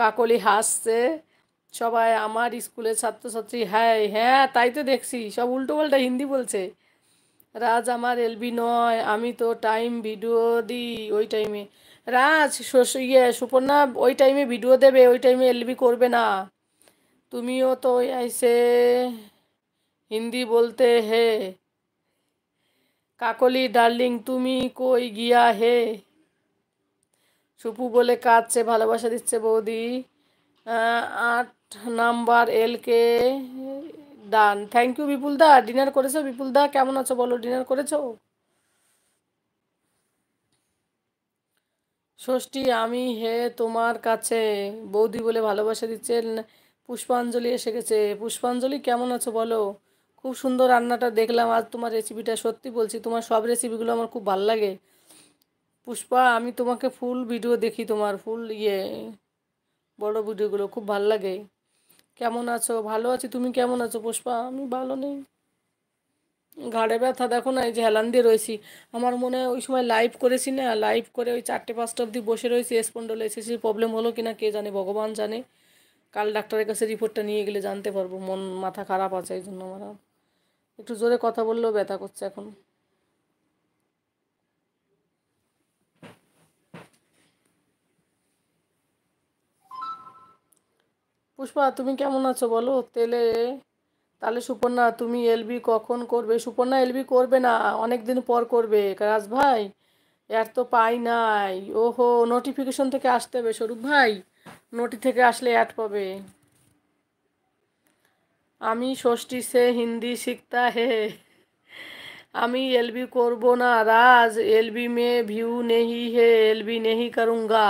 কাকলি হাসছে। সবাই আমার স্কুলের ছাত্রছাত্রী, হ্যাঁ হ্যাঁ তাই তো দেখছি, সব উল্টো পাল্টা হিন্দি বলছে। রাজ আমার এলবি নয়, আমি তো টাইম ভিডিও দিই ওই টাইমে। রাজ সুপর্ণা ওই টাইমে ভিডিও দেবে, ওই টাইমে এলবি করবে না। তুমিও তো ऐसे হিন্দি বলতে হে। কাকলি ডার্লিং তুমি কই গিয়া হে। সুপু বলে কাঁদছে, ভালোবাসা দিচ্ছে বৌদি। 8 নাম্বার এলকে ডান। Thank you Bipul da. Dinner করেছো বিপুল দা? কেমন আছো বলো, ডিনার করেছো? ষষ্ঠী আমি হে তোমার কাছে, বৌদি বলে ভালোবাসা দিচ্ছেন। পুষ্পাঞ্জলি এসে গেছে। পুষ্পাঞ্জলি কেমন আছো বলো? খুব সুন্দর রান্নাটা দেখলাম আজ, তোমার রেসিপিটা সত্যি বলছি তোমার সব রেসিপিগুলো আমার খুব ভালো লাগে। পুষ্পা আমি তোমাকে ফুল ভিডিও দেখি, তোমার ফুল বড় ভিডিওগুলো খুব ভালো লাগে। কেমন আছো? ভালো আছি, তুমি কেমন আছো পুষ্পা? আমি ভালো নেই, ঘাড়ে ব্যথা দেখো না, এই যে হেলান দিয়ে রয়েছি। আমার মনে হয় ওই সময় লাইভ করেছি না, লাইভ করে ওই 4টে 5টা অবধি বসে রয়েছি, স্পন্ডোলাইসিসের প্রবলেম হলো কিনা কে জানে, ভগবান জানে। কাল ডাক্তারের কাছে রিপোর্টটা নিয়ে গেলে জানতে পারবো। মন মাথা খারাপ আছে এই জন্য আমার। একটু জোরে কথা বললেও ব্যথা করছে এখন। পুষ্পা তুমি কেমন আছো বলো তাহলে সুপর্ণা তুমি এলবি কখন করবে? সুপর্ণা এলবি করবে না, অনেক দিন পর করবে। রাজ ভাই এর তো পাই নাই। ওহো, নোটিফিকেশন থেকে আসতে হবে স্বরূপ ভাই, নোটি থেকে আসলে অ্যাড পাবে। আমি ষষ্ঠী সে হিন্দি শিখতা হে। আমি एलबी করব না राज, एलबी में व्यू नहीं है, एलबी नहीं करूँगा।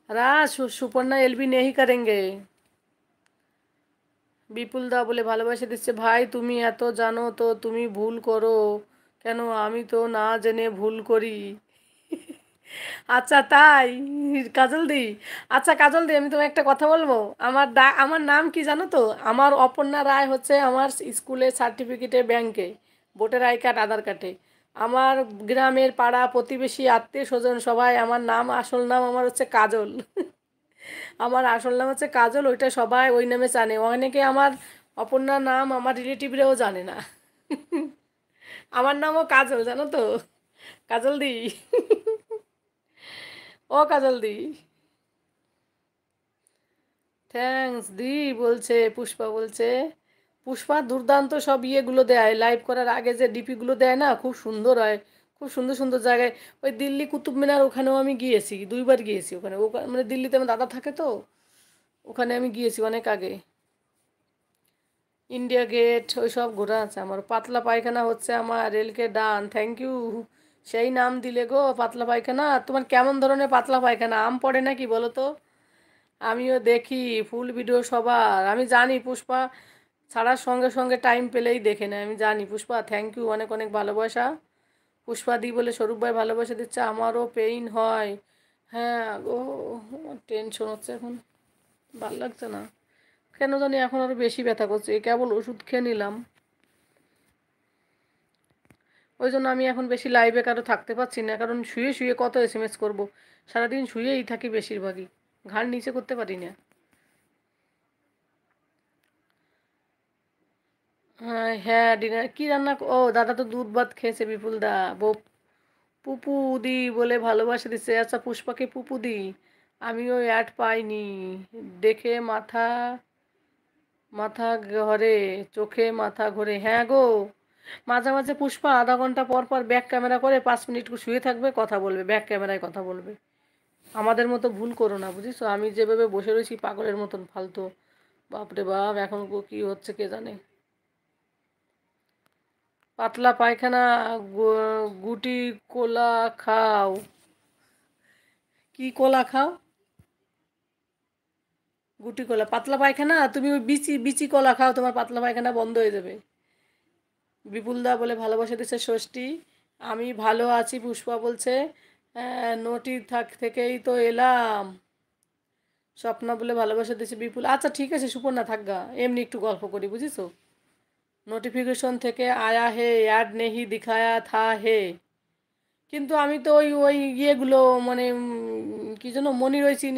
राज सुपर्णा एलबी नहीं करेंगे। বিপুল দা বলে ভালোবাসা দিচ্ছে। ভাই তুমি এত জানো তো তুমি ভুল করো কেন? আমি তো না জেনে ভুল করি। আচ্ছা তাই? কাজল দি, আচ্ছা কাজল দি আমি তোমায় একটা কথা বলবো। আমার নাম কি জানো তো? আমার অপর্ণা রায় হচ্ছে আমার স্কুলের সার্টিফিকেটে, ব্যাংকে, ভোটার আই কার্ড, আধার কার্ডে। আমার গ্রামের পাড়া প্রতিবেশী আত্মীয় স্বজন সবাই আমার নাম, আসল নাম আমার হচ্ছে কাজল। আমার আসল নাম হচ্ছে কাজল, ওইটা সবাই ওই নামে জানে। অনেকে আমার অপর্ণা নাম আমার রিলেটিভরাও জানে না। আমার নামও কাজল জানো তো, কাজল দি। ও কাজল দি, থ্যাঙ্কস দি বলছে, পুষ্পা বলছে। পুষ্পা দুর্দান্ত সব ইয়েগুলো দেয়, লাইভ করার আগে যে ডিপিগুলো দেয় না, খুব সুন্দর হয়। খুব সুন্দর সুন্দর জায়গায়। ওই দিল্লি কুতুব মিনার ওখানেও আমি গিয়েছি, 2বার গিয়েছি ওখানে। মানে দিল্লিতে আমার দাদা থাকে তো, ওখানে আমি গিয়েছি অনেক আগে। ইন্ডিয়া গেট ওই সব ঘোরা আছে আমার। পাতলা পায়খানা হচ্ছে আমার রেলকে ডান। থ্যাংক ইউ, সেই নাম দিলে গো পাতলা পায়খানা। তোমার কেমন ধরনের পাতলা পায়খানা, আম পড়ে নাকি বলো তো? আমিও দেখি ফুল ভিডিও সবার, আমি জানি পুষ্পা ছাড়ার সঙ্গে সঙ্গে টাইম পেলেই দেখে নেয়, আমি জানি। পুষ্পা থ্যাংক ইউ, অনেক অনেক ভালোবাসা। পুষ্পা দি বলে স্বরূপ ভাই ভালোবাসা দিচ্ছে। আমারও পেইন হয়। হ্যাঁ গো, আমার টেনশন হচ্ছে এখন, ভাল লাগছে না কেন জানি, এখন আরও বেশি ব্যথা করছে। কেবল ওষুধ খেয়ে নিলাম, ওই জন্য আমি এখন বেশি লাইভে কারো থাকতে পারছি না, কারণ শুয়ে শুয়ে কত এসএমএস করব। সারাদিন শুয়েই থাকি বেশিরভাগই, ঘাড় নিচে করতে পারি না। হ্যাঁ হ্যাঁ, ডিনার কি রান্না ও দাদা তো দুধ ভাত খেয়েছে বিপুল দা। বউ পুপু দি বলে ভালোবাসা দিচ্ছে। আচ্ছা পুষ্পাকে পুপু দি, আমিও অ্যাড পাইনি দেখে মাথা মাথা ঘরে, চোখে মাথা ঘোরে। হ্যাঁ গো, মাঝে মাঝে পুষ্পা আধা ঘন্টা পর পর ব্যাক ক্যামেরা করে 5 মিনিট শুয়ে থাকবে, কথা বলবে, ব্যাক ক্যামেরায় কথা বলবে। আমাদের মতো ভুল করো না বুঝিস, আমি যেভাবে বসে রয়েছি পাগলের মতন ফালতু। বাপরে বাপ, এখন কি হচ্ছে কে জানে। পাতলা পায়খানা, গুটি কোলা খাও। কি কোলা খাও? গুটি কলা পাতলা পায়খানা? তুমি ওই বিচি বিচি কলা খাও, তোমার পাতলা পায়খানা বন্ধ হয়ে যাবে। বিপুলদা বলে ভালোবাসা দিচ্ছে ষষ্ঠী। আমি ভালো আছি পুষ্পা বলছে। নটি থেকেই তো এলাম। স্বপ্না বলে ভালোবাসা দিচ্ছে বিপুল। আচ্ছা ঠিক আছে সুপর্ণা থাকগা, এমনি একটু গল্প করি বুঝিছো। নোটিফিকেশন থেকে আয়া হে, অ্যাড নেহি দিখায়া থা হে। কিন্তু আমি তো ওই ওই ইয়েগুলো মানে কি যেন মনি রয়েছি